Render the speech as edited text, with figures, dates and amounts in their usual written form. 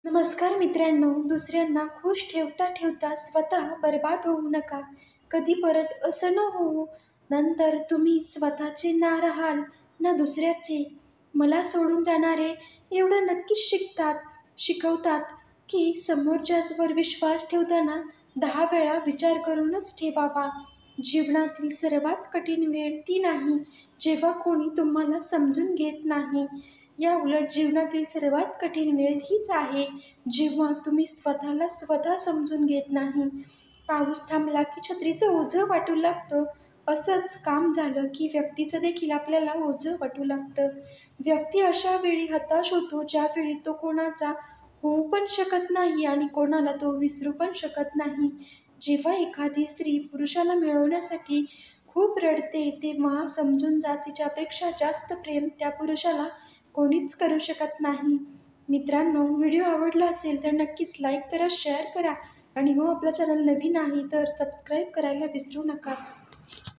नमस्कार मित्रांनो, दुसऱ्यांना खुश ठेवता ठेवता स्वतः बर्बाद होऊ नका. कधी परत असं न होऊ. नंतर तुम्ही स्वतःचे ना राहाल ना दुसऱ्याचे. मला सोडून जाणारे एवढं नक्कीच शिकवतात की समोरच्यावर विश्वास ठेवताना 10 वेळा विचार करूनच ठेवावा. जीवनातील सर्वात कठीण वेळ ती नाही जेव्हा कोणी तुम्हाला समजून घेत नाही. या उलट जीवनातील सर्वात कठीण वेळ हीच आहे जेव्हा तुम्ही स्वतःला स्वतः समजून घेत नाही. पाऊस थांबला की छत्रीचं ओझं वाटू लागतं. असंच काम झालं की व्यक्तीचं देखील आपल्याला ओझं वाटू लागतं. व्यक्ती अशा वेळी हताश होतो ज्यावेळी तो कोणाचा होऊ पण शकत नाही आणि कोणाला तो विसरू पण शकत नाही. जेव्हा एखादी स्त्री पुरुषाला मिळवण्यासाठी खूप रडते तेव्हा समजून जा, तिच्यापेक्षा जास्त प्रेम त्या पुरुषाला कोणीच करू शकत नाही. मित्रांनो, व्हिडिओ आवडला असेल तर नक्कीच लाईक करा, शेअर करा आणि हो, आपला चॅनल नवीन आहे तर सबस्क्राईब करायला विसरू नका.